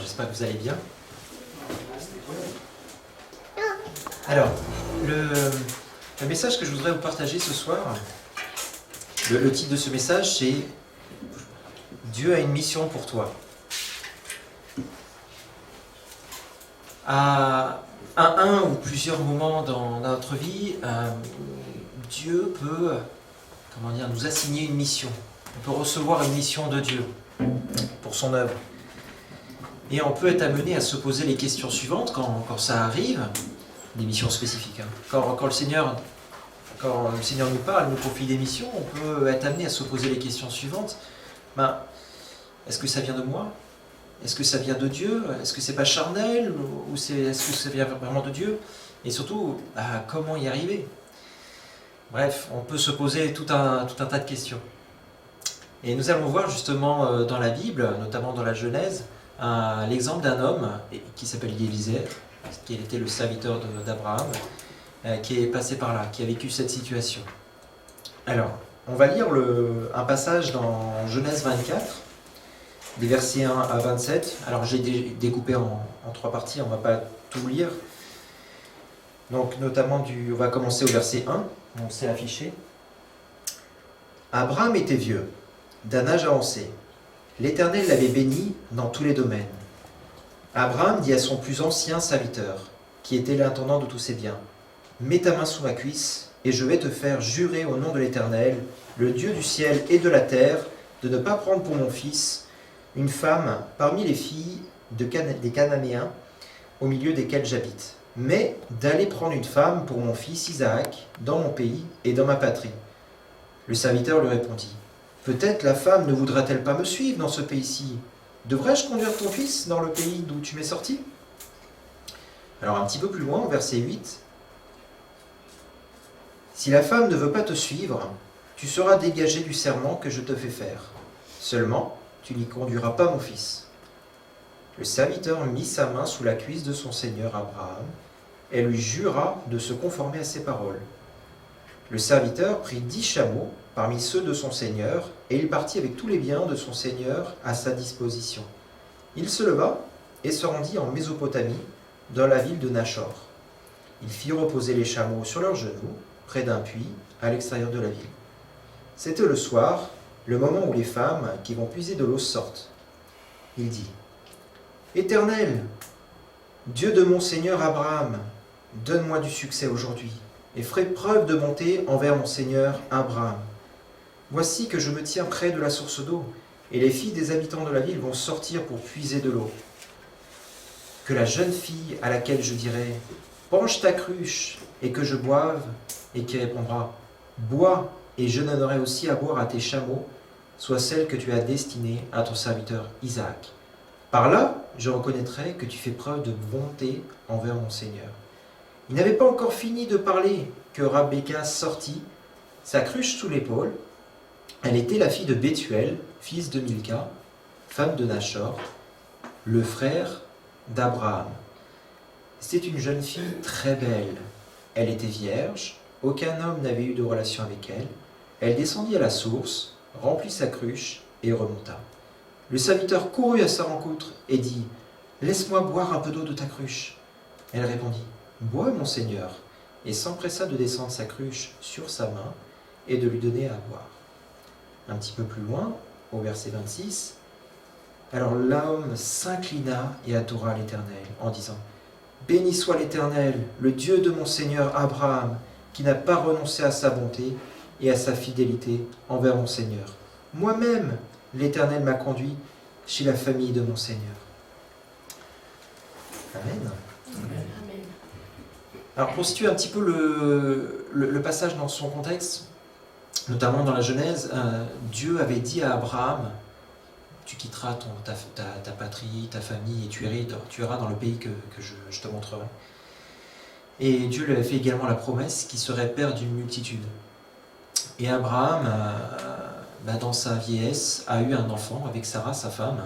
j'espère que vous allez bien. Alors, le message que je voudrais vous partager ce soir, le titre de ce message, c'est « Dieu a une mission pour toi ». À un ou plusieurs moments dans notre vie, Dieu peut, nous assigner une mission. On peut recevoir une mission de Dieu pour son œuvre. Et on peut être amené à se poser les questions suivantes quand ça arrive, des missions spécifiques. Quand le Seigneur nous parle, nous confie des missions, on peut être amené à se poser les questions suivantes. Est-ce que ça vient de moi ? Est-ce que ça vient de Dieu ? Est-ce que c'est pas charnel ? Ou est-ce que ça vient vraiment de Dieu ? Et surtout, comment y arriver ? Bref, on peut se poser tout un tas de questions. Et nous allons voir justement dans la Bible, notamment dans la Genèse, l'exemple d'un homme qui s'appelle Élisée, qui était le serviteur d'Abraham, qui est passé par là, qui a vécu cette situation. Alors, on va lire un passage dans Genèse 24, des versets 1 à 27. Alors, j'ai découpé en 3 parties, on ne va pas tout lire. Donc, notamment, on va commencer au verset 1, donc c'est affiché. Abraham était vieux, d'un âge avancé. L'Éternel l'avait béni dans tous les domaines. Abraham dit à son plus ancien serviteur, qui était l'intendant de tous ses biens, « Mets ta main sous ma cuisse, et je vais te faire jurer au nom de l'Éternel, le Dieu du ciel et de la terre, de ne pas prendre pour mon fils une femme parmi les filles des Cananéens, au milieu desquels j'habite, mais d'aller prendre une femme pour mon fils Isaac, dans mon pays et dans ma patrie. » Le serviteur lui répondit, « Peut-être la femme ne voudra-t-elle pas me suivre dans ce pays-ci ? Devrais-je conduire ton fils dans le pays d'où tu m'es sorti ?» Alors un petit peu plus loin, au verset 8, « Si la femme ne veut pas te suivre, tu seras dégagé du serment que je te fais faire. Seulement, tu n'y conduiras pas mon fils. » Le serviteur mit sa main sous la cuisse de son seigneur Abraham et lui jura de se conformer à ses paroles. Le serviteur prit 10 chameaux parmi ceux de son seigneur, et il partit avec tous les biens de son seigneur à sa disposition. Il se leva et se rendit en Mésopotamie, dans la ville de Nachor. Il fit reposer les chameaux sur leurs genoux, près d'un puits, à l'extérieur de la ville. C'était le soir, le moment où les femmes qui vont puiser de l'eau sortent. Il dit, « Éternel, Dieu de mon seigneur Abraham, donne-moi du succès aujourd'hui, et ferai preuve de bonté envers mon seigneur Abraham. Voici que je me tiens près de la source d'eau, et les filles des habitants de la ville vont sortir pour puiser de l'eau. Que la jeune fille à laquelle je dirai « Penche ta cruche, et que je boive », et qui répondra « Bois, et je donnerai aussi à boire à tes chameaux », soit celle que tu as destinée à ton serviteur Isaac. Par là, je reconnaîtrai que tu fais preuve de bonté envers mon Seigneur. » Il n'avait pas encore fini de parler que Rabeka sortit, sa cruche sous l'épaule. Elle était la fille de Bethuel, fils de Milka, femme de Nachor, le frère d'Abraham. C'était une jeune fille très belle. Elle était vierge, aucun homme n'avait eu de relation avec elle. Elle descendit à la source, remplit sa cruche et remonta. Le serviteur courut à sa rencontre et dit « Laisse-moi boire un peu d'eau de ta cruche. » Elle répondit « Bois, mon Seigneur », et s'empressa de descendre sa cruche sur sa main et de lui donner à boire. Un petit peu plus loin, au verset 26, « Alors l'homme s'inclina et adora l'Éternel en disant « Béni soit l'Éternel, le Dieu de mon Seigneur Abraham, qui n'a pas renoncé à sa bonté et à sa fidélité envers mon Seigneur. Moi-même, l'Éternel m'a conduit chez la famille de mon Seigneur. » Amen. Amen. Alors pour situer un petit peu le passage dans son contexte, notamment dans la Genèse, Dieu avait dit à Abraham, tu quitteras ta patrie, ta famille, et tu iras dans le pays que je te montrerai. Et Dieu lui avait fait également la promesse qu'il serait père d'une multitude. Et Abraham, dans sa vieillesse, a eu un enfant avec Sarah, sa femme,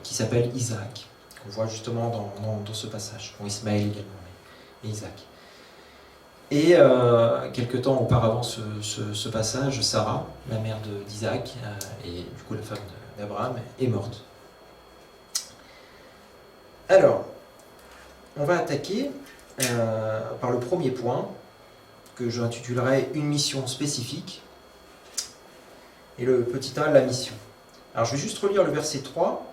qui s'appelle Isaac, qu'on voit justement dans ce passage, ou Ismaël également. Isaac. Et quelque temps auparavant ce passage, Sarah, la mère d'Isaac, et du coup la femme d'Abraham, est morte. Alors, on va attaquer par le premier point, que je intitulerai une mission spécifique, et le petit 1, la mission. Alors, je vais juste relire le verset 3,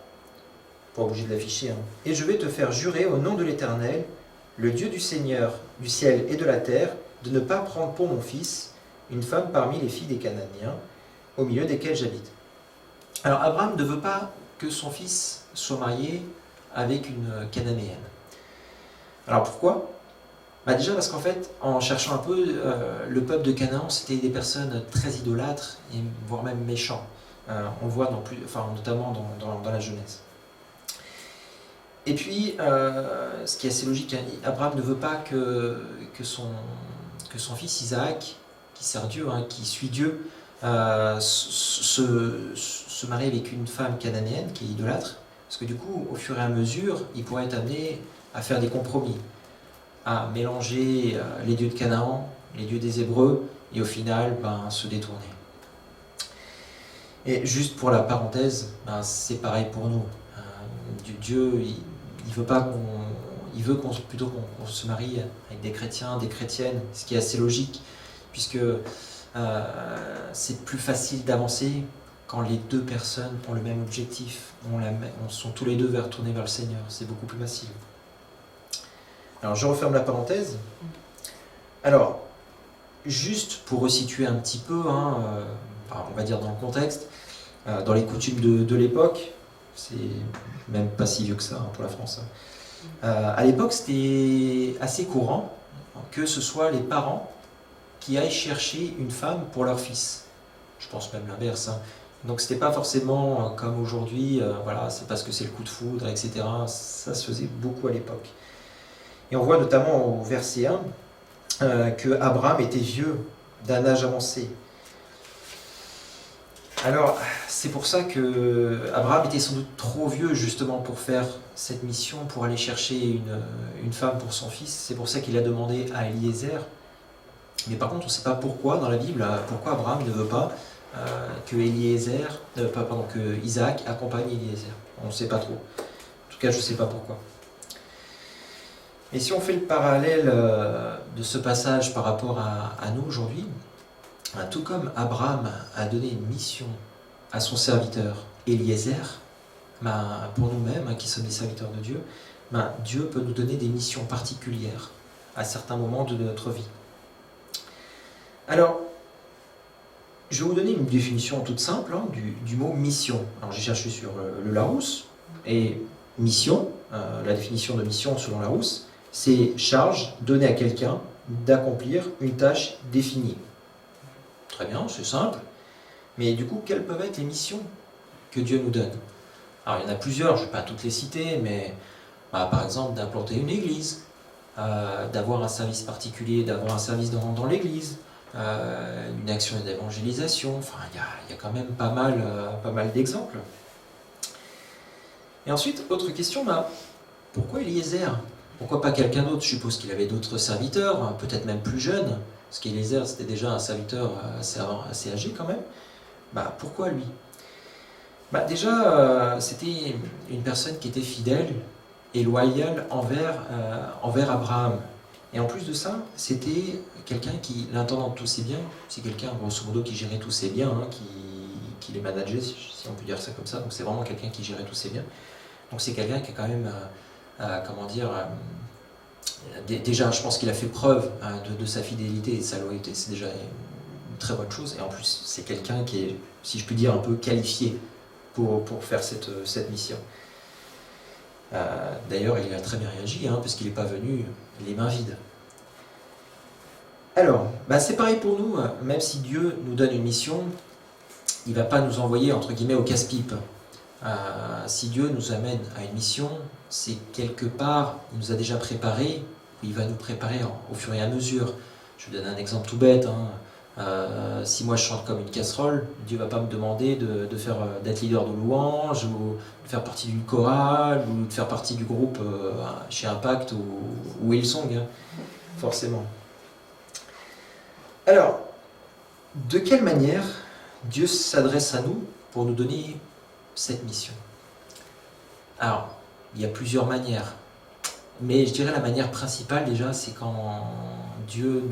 pas obligé de l'afficher, hein. Et je vais te faire jurer au nom de l'Éternel, le Dieu du Seigneur, du ciel et de la terre, de ne pas prendre pour mon fils une femme parmi les filles des Cananéens, au milieu desquels j'habite. Alors, Abraham ne veut pas que son fils soit marié avec une Cananéenne. Alors, pourquoi ? Déjà parce qu'en fait, en cherchant un peu, le peuple de Canaan, c'était des personnes très idolâtres, et voire même méchants. On le voit notamment dans la Genèse. Et puis, ce qui est assez logique, hein, Abraham ne veut pas que son fils Isaac, qui sert Dieu, hein, qui suit Dieu, se marie avec une femme cananéenne qui est idolâtre, parce que du coup, au fur et à mesure, il pourrait être amené à faire des compromis, à mélanger les dieux de Canaan, les dieux des Hébreux, et au final, se détourner. Et juste pour la parenthèse, c'est pareil pour nous. Dieu, il veut pas plutôt qu'on se marie avec des chrétiens, des chrétiennes, ce qui est assez logique, puisque c'est plus facile d'avancer quand les deux personnes ont le même objectif, sont tous les deux tournés vers le Seigneur. C'est beaucoup plus facile. Alors, je referme la parenthèse. Alors, juste pour resituer un petit peu, on va dire dans le contexte, dans les coutumes de l'époque, c'est même pas si vieux que ça pour la France. À l'époque, c'était assez courant que ce soit les parents qui aillent chercher une femme pour leur fils. Je pense même l'inverse. Donc c'était pas forcément comme aujourd'hui, c'est parce que c'est le coup de foudre, etc. Ça se faisait beaucoup à l'époque. Et on voit notamment au verset 1 que Abraham était vieux, d'un âge avancé. Alors, c'est pour ça que Abraham était sans doute trop vieux justement pour faire cette mission, pour aller chercher une femme pour son fils. C'est pour ça qu'il a demandé à Eliezer. Mais par contre, on ne sait pas pourquoi dans la Bible, pourquoi Abraham ne veut pas que Isaac accompagne Eliezer. On ne sait pas trop. En tout cas, je ne sais pas pourquoi. Et si on fait le parallèle de ce passage par rapport à nous aujourd'hui, tout comme Abraham a donné une mission à son serviteur Eliezer, pour nous-mêmes, qui sommes des serviteurs de Dieu, Dieu peut nous donner des missions particulières à certains moments de notre vie. Alors, je vais vous donner une définition toute simple du mot mission. Alors, j'ai cherché sur le Larousse, et mission, la définition de mission selon Larousse, c'est charge donnée à quelqu'un d'accomplir une tâche définie. Très bien, c'est simple. Mais du coup, quelles peuvent être les missions que Dieu nous donne ? Alors, il y en a plusieurs, je ne vais pas toutes les citer, mais par exemple, d'implanter une église, d'avoir un service particulier, d'avoir un service dans l'église, une action d'évangélisation. Enfin, il y a quand même pas mal d'exemples. Et ensuite, autre question, pourquoi Eliezer ? Pourquoi pas quelqu'un d'autre ? Je suppose qu'il avait d'autres serviteurs, peut-être même plus jeunes, parce qu'Eliezer, c'était déjà un serviteur assez âgé quand même. Pourquoi lui ? Déjà, c'était une personne qui était fidèle et loyale envers Abraham. Et en plus de ça, c'était quelqu'un qui, l'intendant tous ses biens, c'est quelqu'un, grosso modo, qui gérait tous ses biens, qui les manageait, si on peut dire ça comme ça. Donc c'est vraiment quelqu'un qui gérait tous ses biens. Donc c'est quelqu'un qui a quand même, déjà, je pense qu'il a fait preuve de sa fidélité et de sa loyauté. C'est déjà une très bonne chose. Et en plus, c'est quelqu'un qui est, si je puis dire, un peu qualifié pour faire cette mission. D'ailleurs, il a très bien réagi, parce qu'il n'est pas venu les mains vides. Alors, c'est pareil pour nous, même si Dieu nous donne une mission, il ne va pas nous envoyer, entre guillemets, au casse-pipe. Si Dieu nous amène à une mission, c'est quelque part, il nous a déjà préparé, il va nous préparer au fur et à mesure. Je vous donne un exemple tout bête. Si moi je chante comme une casserole, Dieu ne va pas me demander d'être leader de louange, ou de faire partie d'une chorale, ou de faire partie du groupe chez Impact ou Hillsong, forcément. Alors, de quelle manière Dieu s'adresse à nous pour nous donner cette mission ? Alors, il y a plusieurs manières. Mais je dirais la manière principale déjà, c'est quand Dieu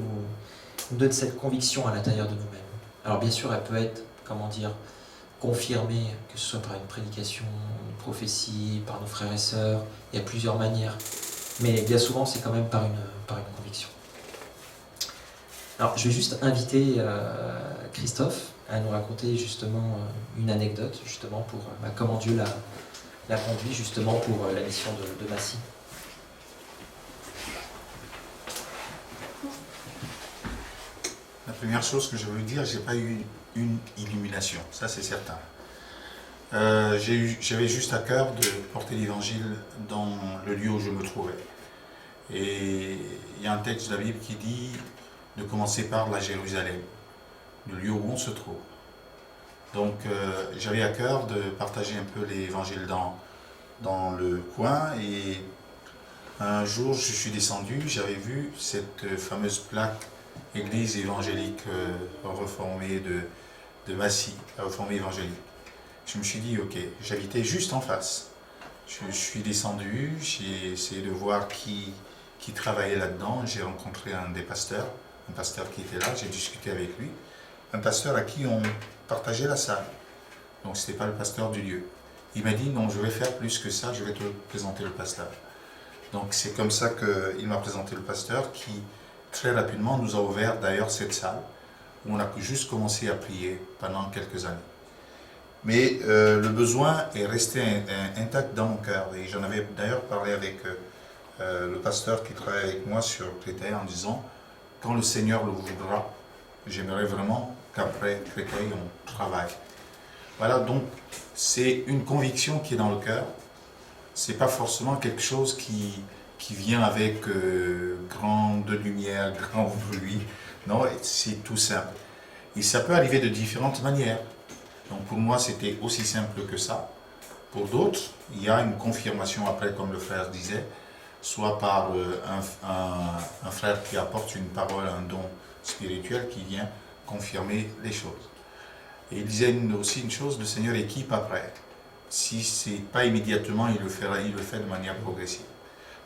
nous donne cette conviction à l'intérieur de nous-mêmes. Alors bien sûr, elle peut être, confirmée, que ce soit par une prédication, une prophétie, par nos frères et sœurs. Il y a plusieurs manières. Mais bien souvent, c'est quand même par une conviction. Alors, je vais juste inviter Christophe à nous raconter justement une anecdote, justement, pour comment Dieu l'a conduit, justement, pour la mission de Massy. La première chose que je veux dire, j'ai pas eu une illumination, ça c'est certain. J'avais juste à cœur de porter l'évangile dans le lieu où je me trouvais. Et il y a un texte de la Bible qui dit de commencer par la Jérusalem, le lieu où on se trouve. Donc j'avais à cœur de partager un peu l'évangile dans le coin. Et un jour je suis descendu, j'avais vu cette fameuse plaque Église évangélique reformée de Massy, reformée évangélique. Je me suis dit, ok, j'habitais juste en face. Je suis descendu, j'ai essayé de voir qui travaillait là-dedans. J'ai rencontré un pasteur qui était là, j'ai discuté avec lui. Un pasteur à qui on partageait la salle. Donc ce n'était pas le pasteur du lieu. Il m'a dit, non, je vais faire plus que ça, je vais te présenter le pasteur. Donc c'est comme ça qu'il m'a présenté le pasteur qui, très rapidement, nous a ouvert d'ailleurs cette salle où on a juste commencé à prier pendant quelques années. Mais le besoin est resté intact dans mon cœur. Et j'en avais d'ailleurs parlé avec le pasteur qui travaille avec moi sur Créteil en disant, quand le Seigneur le voudra, j'aimerais vraiment qu'après Créteil, on travaille. Voilà, donc c'est une conviction qui est dans le cœur. C'est pas forcément quelque chose qui vient avec grande lumière, grand bruit. Non, c'est tout simple. Et ça peut arriver de différentes manières. Donc pour moi, c'était aussi simple que ça. Pour d'autres, il y a une confirmation après, comme le frère disait, soit par un frère qui apporte une parole, un don spirituel qui vient confirmer les choses. Et il disait aussi une chose, le Seigneur équipe après. Si ce n'est pas immédiatement, il le fait de manière progressive.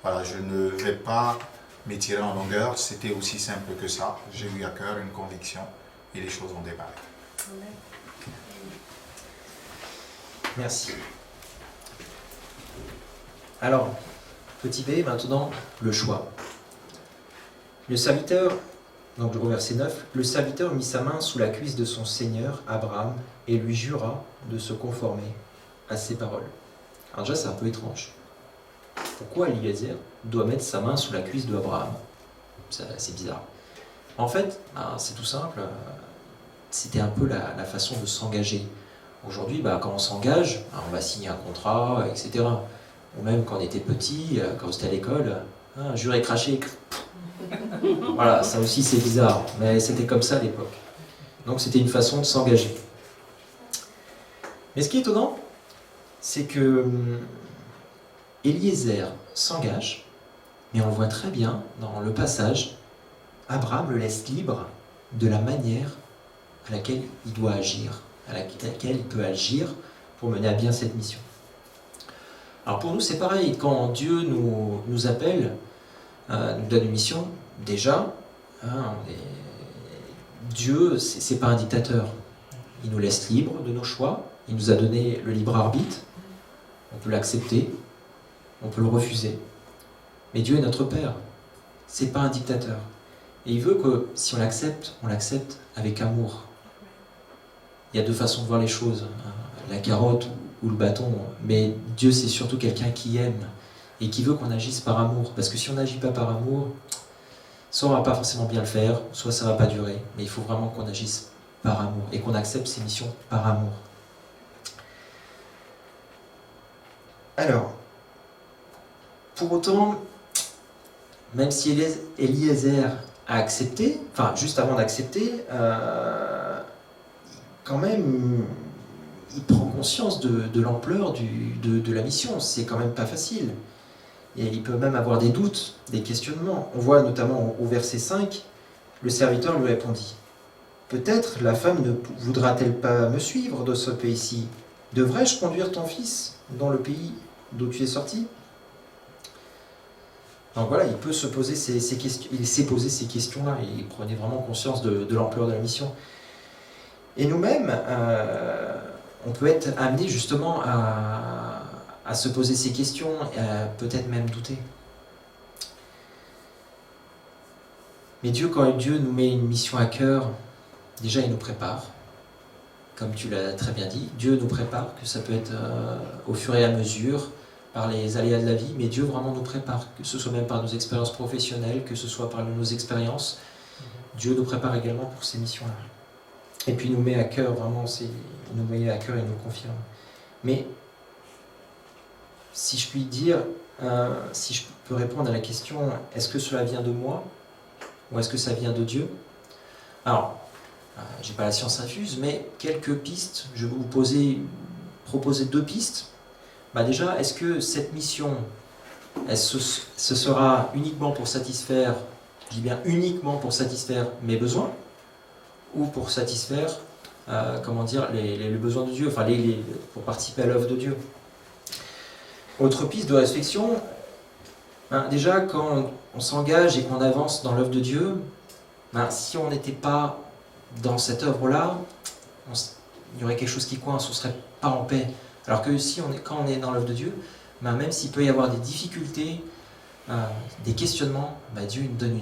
Voilà, je ne vais pas m'étirer en longueur, c'était aussi simple que ça. J'ai eu à cœur une conviction et les choses ont démarré. Merci. Alors, petit b, maintenant, le choix. Le serviteur, donc au verset 9, le serviteur mit sa main sous la cuisse de son seigneur, Abraham, et lui jura de se conformer à ses paroles. Alors déjà, c'est un peu étrange. Pourquoi Eliezer doit mettre sa main sous la cuisse de Abraham? C'est bizarre. En fait, c'est tout simple. C'était un peu la façon de s'engager. Aujourd'hui, quand on s'engage, on va signer un contrat, etc. Ou même quand on était petit, quand c'était à l'école, jurer cracher. Voilà, ça aussi c'est bizarre, mais c'était comme ça à l'époque. Donc c'était une façon de s'engager. Mais ce qui est étonnant, c'est que Eliezer s'engage, mais on voit très bien dans le passage, Abraham le laisse libre de la manière à laquelle il doit agir, à laquelle il peut agir pour mener à bien cette mission. Alors pour nous c'est pareil, quand Dieu nous appelle, nous donne une mission, déjà, Dieu c'est pas un dictateur, il nous laisse libre de nos choix, il nous a donné le libre arbitre, on peut l'accepter, on peut le refuser, mais Dieu est notre Père, c'est pas un dictateur, et il veut que si on l'accepte avec amour. Il y a deux façons de voir les choses, la carotte ou le bâton, mais Dieu c'est surtout quelqu'un qui aime et qui veut qu'on agisse par amour, parce que si on n'agit pas par amour, soit on ne va pas forcément bien le faire, soit ça ne va pas durer, mais il faut vraiment qu'on agisse par amour et qu'on accepte ces missions par amour. Alors, Pour autant, même si Eliezer a accepté, enfin juste avant d'accepter, quand même, il prend conscience de l'ampleur de la mission. C'est quand même pas facile. Et il peut même avoir des doutes, des questionnements. On voit notamment au verset 5, le serviteur lui répondit « Peut-être la femme ne voudra-t-elle pas me suivre de ce pays-ci? Devrais-je conduire ton fils dans le pays d'où tu es sorti ?» Donc voilà, il peut se poser ces questions, il s'est posé ces questions-là et il prenait vraiment conscience de l'ampleur de la mission. Et nous-mêmes, on peut être amené justement à se poser ces questions et à peut-être même douter. Mais Dieu, quand Dieu nous met une mission à cœur, déjà il nous prépare. Comme tu l'as très bien dit, Dieu nous prépare, que ça peut être au fur et à mesure, par les aléas de la vie, mais Dieu vraiment nous prépare, que ce soit même par nos expériences professionnelles, que ce soit par nos expériences. Dieu nous prépare également pour ces missions-là. Et puis il nous met à cœur, vraiment, il nous met à cœur et nous confirme. Mais si je puis dire, si je peux répondre à la question, est-ce que cela vient de moi ou est-ce que ça vient de Dieu? Alors, j'ai pas la science infuse, mais quelques pistes, je vais vous proposer 2 pistes. Déjà, est-ce que cette mission, ce sera uniquement pour satisfaire, je dis bien uniquement pour satisfaire mes besoins, ou pour satisfaire, les besoins de Dieu, enfin pour participer à l'œuvre de Dieu. Autre piste de réflexion, déjà quand on s'engage et qu'on avance dans l'œuvre de Dieu, si on n'était pas dans cette œuvre-là, il y aurait quelque chose qui coince, on ne serait pas en paix. Alors que quand on est dans l'œuvre de Dieu, même s'il peut y avoir des difficultés, des questionnements, Dieu nous donne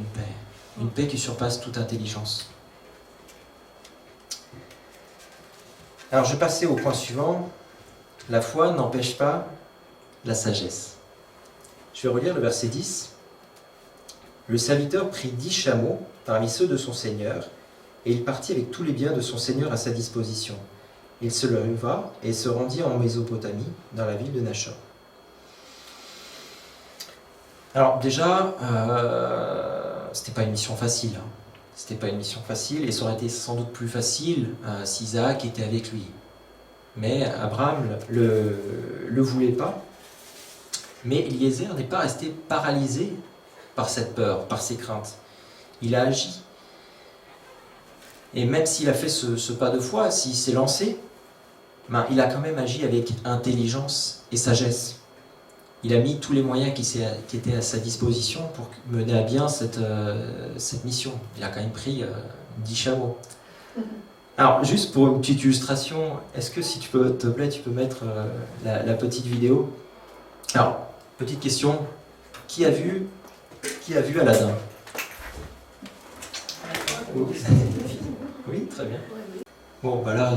une paix qui surpasse toute intelligence. Alors je vais passer au point suivant. La foi n'empêche pas la sagesse. Je vais relire le verset 10. Le serviteur prit 10 chameaux parmi ceux de son seigneur, et il partit avec tous les biens de son seigneur à sa disposition. Il se leva et se rendit en Mésopotamie, dans la ville de Nachor. Alors déjà, c'était pas une mission facile. C'était pas une mission facile, et ça aurait été sans doute plus facile si Isaac était avec lui. Mais Abraham le voulait pas. Mais Eliezer n'est pas resté paralysé par cette peur, par ces craintes. Il a agi. Et même s'il a fait ce pas de foi, s'il s'est lancé, il a quand même agi avec intelligence et sagesse. Il a mis tous les moyens qui étaient à sa disposition pour mener à bien cette mission. Il a quand même pris 10 chameaux. Alors, juste pour une petite illustration, est-ce que, si tu peux, te plaît, tu peux mettre la petite vidéo? Alors, petite question, qui a vu Aladdin? Oui, très bien. Bon, là,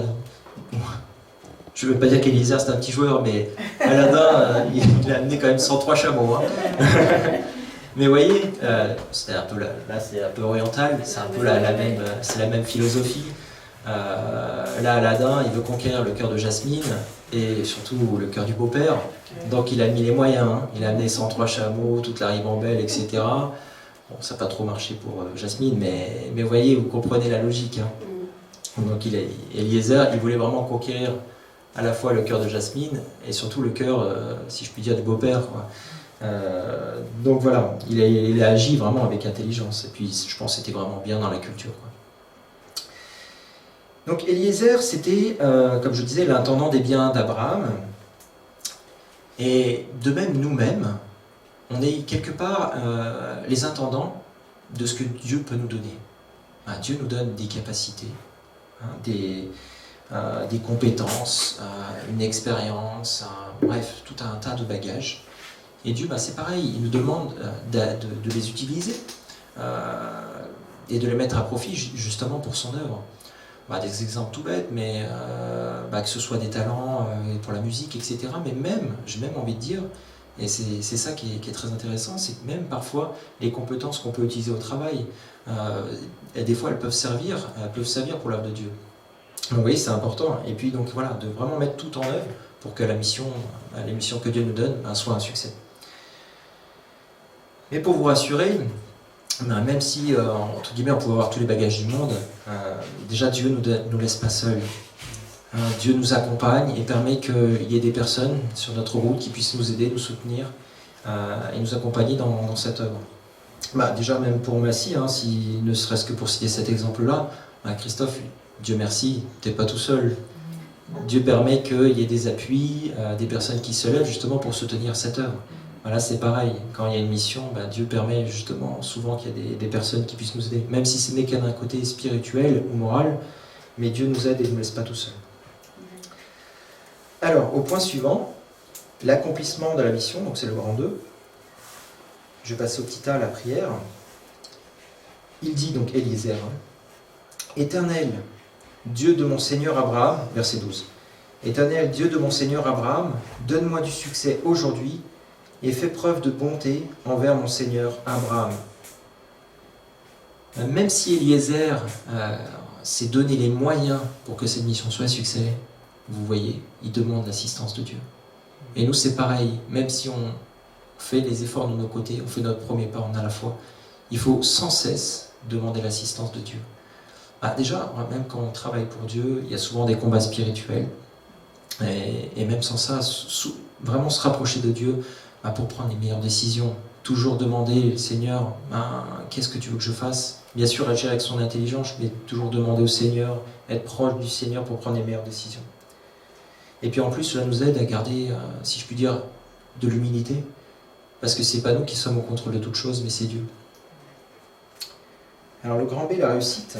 je ne veux pas dire qu'Eliezer c'est un petit joueur, mais Aladdin, il a amené quand même 103 chameaux. Mais vous voyez, c'est un peu là c'est un peu oriental, c'est un peu la même philosophie. Là, Aladdin, il veut conquérir le cœur de Jasmine et surtout le cœur du beau-père. Donc il a mis les moyens, il a amené 103 chameaux, toute la ribambelle, etc. Bon, ça n'a pas trop marché pour Jasmine, mais vous voyez, vous comprenez la logique. Donc Eliezer, il voulait vraiment conquérir à la fois le cœur de Jasmine et surtout le cœur, si je puis dire, du beau-père. Donc voilà, il a agi vraiment avec intelligence. Et puis je pense que c'était vraiment bien dans la culture. Donc Eliezer, c'était, comme je disais, l'intendant des biens d'Abraham. Et de même, nous-mêmes, on est quelque part les intendants de ce que Dieu peut nous donner. Dieu nous donne des capacités, des compétences, une expérience, bref, tout un tas de bagages. Et Dieu, c'est pareil, il nous demande de les utiliser et de les mettre à profit justement pour son œuvre. Des exemples tout bêtes, mais que ce soit des talents pour la musique, etc. Mais même, j'ai même envie de dire, et c'est ça qui est très intéressant, c'est que même parfois, les compétences qu'on peut utiliser au travail, des fois elles peuvent servir pour l'œuvre de Dieu. Donc vous voyez, c'est important. Et puis donc voilà, de vraiment mettre tout en œuvre pour que les missions que Dieu nous donne soient un succès. Mais pour vous rassurer, même si, entre guillemets, on pouvait avoir tous les bagages du monde, déjà Dieu ne nous laisse pas seuls. Dieu nous accompagne et permet qu'il y ait des personnes sur notre route qui puissent nous aider, nous soutenir et nous accompagner dans cette œuvre. Déjà même pour Massy, si ne serait-ce que pour citer cet exemple-là, Christophe, Dieu merci, tu n'es pas tout seul. Dieu permet qu'il y ait des appuis, des personnes qui se lèvent justement pour soutenir cette œuvre. Voilà, c'est pareil. Quand il y a une mission, Dieu permet justement souvent qu'il y ait des personnes qui puissent nous aider. Même si ce n'est qu'un côté spirituel ou moral, mais Dieu nous aide et ne nous laisse pas tout seul. Alors, au point suivant, l'accomplissement de la mission, donc c'est le grand 2. Je passe au petit A, la prière. Il dit donc, Eliezer, Éternel, Dieu de mon Seigneur Abraham, verset 12. Éternel, Dieu de mon Seigneur Abraham, donne-moi du succès aujourd'hui et fais preuve de bonté envers mon Seigneur Abraham. Même si Eliezer s'est donné les moyens pour que cette mission soit un succès, vous voyez, il demande l'assistance de Dieu. Et nous, c'est pareil, même si on fait les efforts de nos côtés, on fait notre premier pas, on a la foi, il faut sans cesse demander l'assistance de Dieu. Déjà, même quand on travaille pour Dieu, il y a souvent des combats spirituels. Et même sans ça, vraiment se rapprocher de Dieu pour prendre les meilleures décisions. Toujours demander, Seigneur, qu'est-ce que tu veux que je fasse? Bien sûr, agir avec son intelligence, mais toujours demander au Seigneur, être proche du Seigneur pour prendre les meilleures décisions. Et puis en plus, cela nous aide à garder, si je puis dire, de l'humilité, parce que c'est pas nous qui sommes au contrôle de toute chose, mais c'est Dieu. Alors le grand B, la réussite,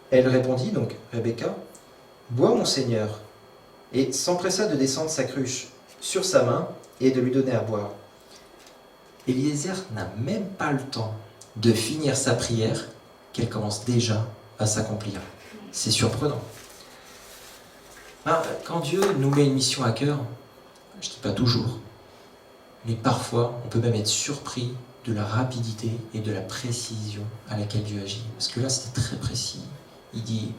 elle répondit, donc Rebecca, « Bois mon Seigneur », et s'empressa de descendre sa cruche sur sa main et de lui donner à boire. Eliezer n'a même pas le temps de finir sa prière qu'elle commence déjà à s'accomplir. C'est surprenant. Quand Dieu nous met une mission à cœur, je ne dis pas toujours, mais parfois on peut même être surpris de la rapidité et de la précision à laquelle Dieu agit. Parce que là c'était très précis. Il dit,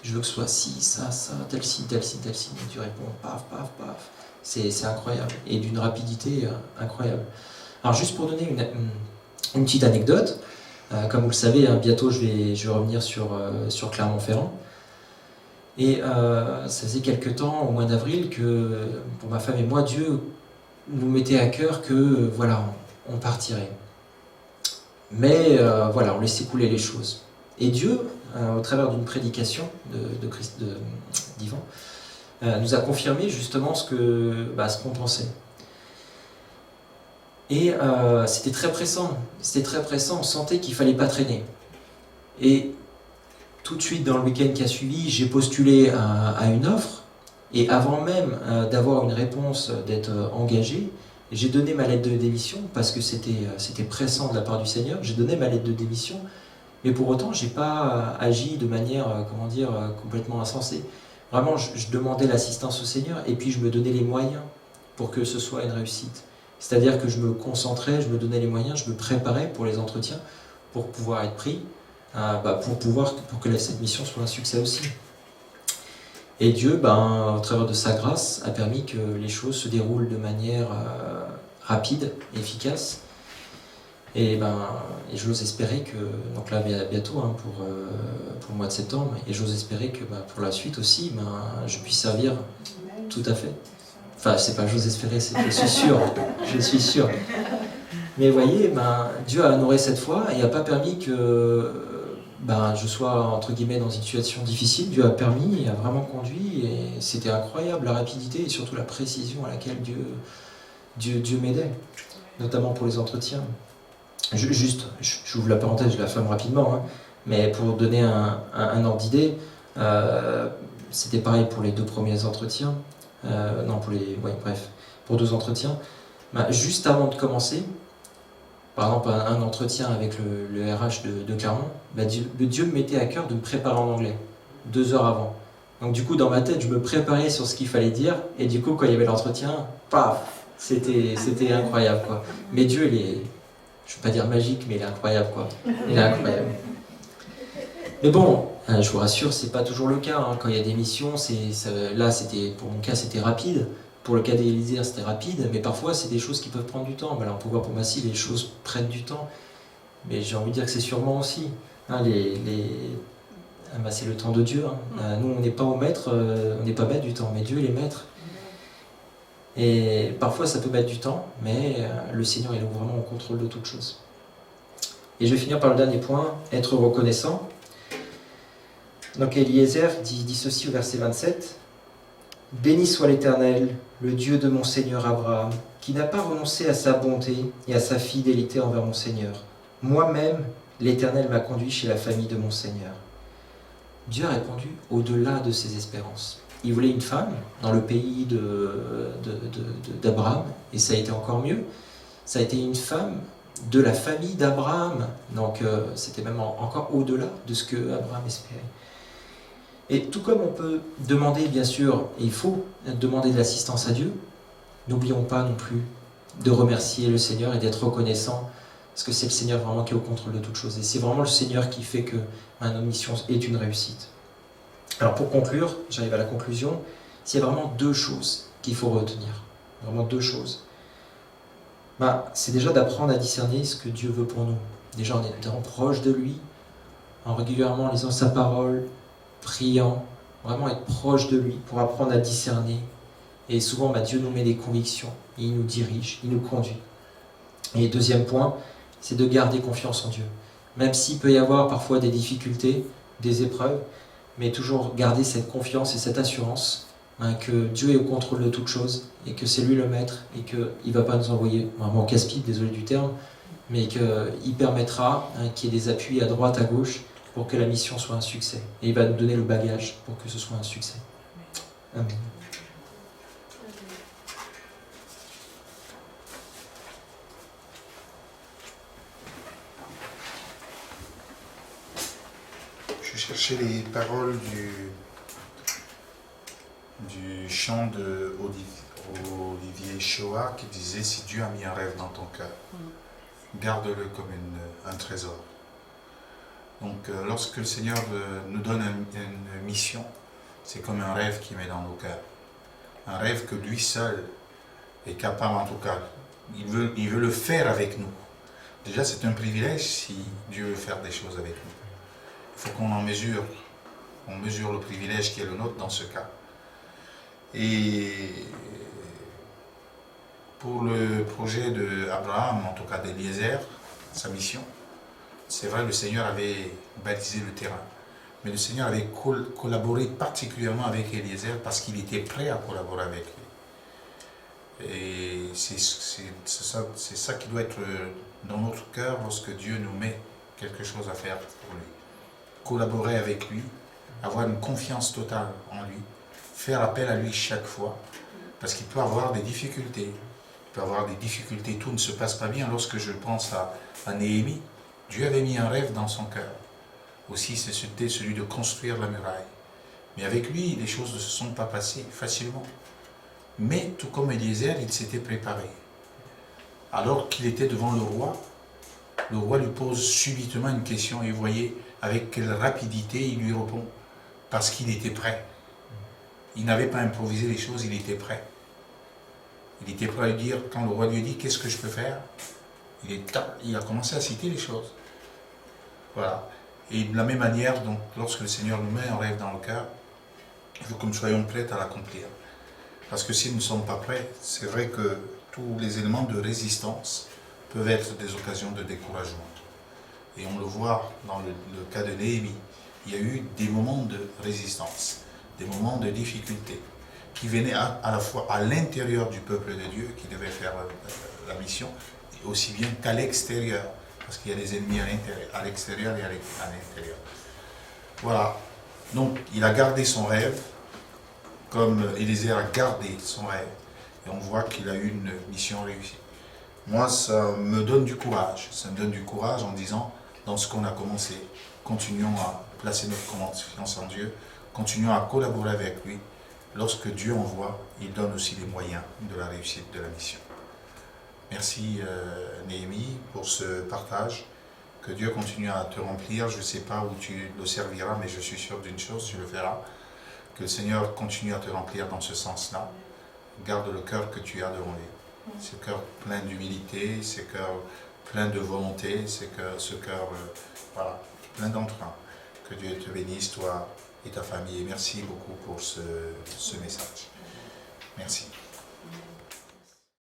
je veux que ce soit ci, ça, tel signe, tel signe, tel signe. Et Dieu répond, paf, paf, paf. C'est incroyable. Et d'une rapidité incroyable. Alors juste pour donner une petite anecdote, comme vous le savez, bientôt je vais revenir sur Clermont-Ferrand. Et ça faisait quelques temps, au mois d'avril, que pour ma femme et moi, Dieu nous mettait à cœur que voilà, on partirait. Mais voilà, on laissait couler les choses. Et Dieu, au travers d'une prédication d'Yvan, nous a confirmé justement ce qu'on pensait. Et c'était très pressant, on sentait qu'il ne fallait pas traîner. Et tout de suite, dans le week-end qui a suivi, j'ai postulé à une offre, et avant même d'avoir une réponse, d'être engagé, j'ai donné ma lettre de démission, parce que c'était pressant de la part du Seigneur, j'ai donné ma lettre de démission, mais pour autant, je n'ai pas agi de manière, complètement insensée. Vraiment, je demandais l'assistance au Seigneur, et puis je me donnais les moyens pour que ce soit une réussite. C'est-à-dire que je me concentrais, je me donnais les moyens, je me préparais pour les entretiens, pour pouvoir être pris, pour que cette mission soit un succès aussi. Et Dieu, au travers de sa grâce, a permis que les choses se déroulent de manière rapide, efficace. Et j'ose espérer que, donc là bientôt pour le mois de septembre, et j'ose espérer que pour la suite aussi, je puisse servir tout à fait. Enfin, c'est pas j'ose espérer, c'est que je suis sûr. Mais vous voyez, Dieu a honoré cette foi et n'a pas permis que je sois, entre guillemets, dans une situation difficile. Dieu a permis, a vraiment conduit, et c'était incroyable, la rapidité et surtout la précision à laquelle Dieu m'aidait, notamment pour les entretiens. J'ouvre la parenthèse, je la ferme rapidement, mais pour donner un ordre d'idée, c'était pareil pour les 2 premiers entretiens. Pour 2 entretiens. Juste avant de commencer, par exemple un entretien avec le RH de Clermont, Dieu me mettait à cœur de me préparer en anglais, 2 heures avant. Donc du coup, dans ma tête, je me préparais sur ce qu'il fallait dire, et du coup, quand il y avait l'entretien, paf, c'était incroyable, quoi. Mais Dieu, je ne vais pas dire magique, mais il est incroyable, quoi. Il est incroyable. Mais bon, je vous rassure, c'est pas toujours le cas. Quand il y a des missions, pour mon cas, c'était rapide. Pour le cas d'Eliezer, c'était rapide, mais parfois, c'est des choses qui peuvent prendre du temps. On peut voir pour Massy, les choses prennent du temps. Mais j'ai envie de dire que c'est sûrement aussi. C'est le temps de Dieu. Nous, on n'est pas au maître, on n'est pas maître du temps, mais Dieu, il est maître. Et parfois, ça peut mettre du temps, mais le Seigneur, il est vraiment au contrôle de toutes choses. Et je vais finir par le dernier point, être reconnaissant. Donc Eliezer dit ceci au verset 27. « Béni soit l'Éternel, le Dieu de mon Seigneur Abraham, qui n'a pas renoncé à sa bonté et à sa fidélité envers mon Seigneur. Moi-même, l'Éternel m'a conduit chez la famille de mon Seigneur. Dieu a répondu au-delà de ses espérances. Il voulait une femme dans le pays d'Abraham, et ça a été encore mieux. Ça a été une femme de la famille d'Abraham. Donc c'était même encore au-delà de ce que Abraham espérait. Et tout comme on peut demander, bien sûr, et il faut demander de l'assistance à Dieu, n'oublions pas non plus de remercier le Seigneur et d'être reconnaissant, parce que c'est le Seigneur vraiment qui est au contrôle de toutes choses. Et c'est vraiment le Seigneur qui fait que notre mission est une réussite. Alors pour conclure, j'arrive à la conclusion, s'il y a vraiment deux choses qu'il faut retenir, vraiment deux choses, c'est déjà d'apprendre à discerner ce que Dieu veut pour nous. Déjà en étant proche de lui, en régulièrement lisant sa parole, priant, vraiment être proche de lui pour apprendre à discerner. Et souvent, Dieu nous met des convictions, il nous dirige, il nous conduit. Et deuxième point, c'est de garder confiance en Dieu. Même s'il peut y avoir parfois des difficultés, des épreuves, mais toujours garder cette confiance et cette assurance que Dieu est au contrôle de toutes choses et que c'est lui le maître et qu'il ne va pas nous envoyer vraiment au casse-pipe, désolé du terme, mais qu'il permettra qu'il y ait des appuis à droite, à gauche pour que la mission soit un succès. Et il va nous donner le bagage pour que ce soit un succès. Amen. Je cherchais les paroles du chant de Olivier Choa qui disait « Si Dieu a mis un rêve dans ton cœur, garde-le comme un trésor ». Donc lorsque le Seigneur nous donne une mission, c'est comme un rêve qu'il met dans nos cœurs. Un rêve que lui seul est capable, en tout cas, il veut le faire avec nous. Déjà c'est un privilège si Dieu veut faire des choses avec nous. Il faut qu'on mesure le privilège qui est le nôtre dans ce cas. Et pour le projet d'Abraham, en tout cas d'Eliezer, sa mission, c'est vrai, le Seigneur avait balisé le terrain. Mais le Seigneur avait collaboré particulièrement avec Eliezer parce qu'il était prêt à collaborer avec lui. Et c'est ça qui doit être dans notre cœur lorsque Dieu nous met quelque chose à faire pour lui. Collaborer avec lui, avoir une confiance totale en lui, faire appel à lui chaque fois, parce qu'il peut avoir des difficultés. Il peut avoir des difficultés, tout ne se passe pas bien. Lorsque je pense à Néhémie, Dieu avait mis un rêve dans son cœur. Aussi, c'était celui de construire la muraille. Mais avec lui, les choses ne se sont pas passées facilement. Mais tout comme Eliezer, il s'était préparé. Alors qu'il était devant le roi lui pose subitement une question et vous voyez avec quelle rapidité il lui répond. Parce qu'il était prêt. Il n'avait pas improvisé les choses, il était prêt. Il était prêt à lui dire, quand le roi lui a dit « Qu'est-ce que je peux faire ?» il a commencé à citer les choses. Voilà. Et de la même manière, donc, lorsque le Seigneur nous met un rêve dans le cœur, il faut que nous soyons prêts à l'accomplir. Parce que si nous ne sommes pas prêts, c'est vrai que tous les éléments de résistance peuvent être des occasions de découragement. Et on le voit dans le cas de Néhémie. Il y a eu des moments de résistance, des moments de difficulté, qui venaient à la fois à l'intérieur du peuple de Dieu, qui devait faire la mission, et aussi bien qu'à l'extérieur, parce qu'il y a des ennemis à l'extérieur et à l'intérieur. Voilà. Donc, il a gardé son rêve, comme Eliezer a gardé son rêve, et on voit qu'il a eu une mission réussie. Moi, ça me donne du courage. Ça me donne du courage en disant, dans ce qu'on a commencé, continuons à placer notre confiance en Dieu, continuons à collaborer avec lui. Lorsque Dieu envoie, il donne aussi les moyens de la réussite de la mission. Merci Néhémie pour ce partage. Que Dieu continue à te remplir. Je ne sais pas où tu le serviras, mais je suis sûr d'une chose, tu le feras. Que le Seigneur continue à te remplir dans ce sens-là. Garde le cœur que tu as devant lui. Ce cœur plein d'humilité, ce cœur plein de volonté, ce cœur voilà, plein d'entrain. Que Dieu te bénisse, toi et ta famille. Et merci beaucoup pour ce message. Merci.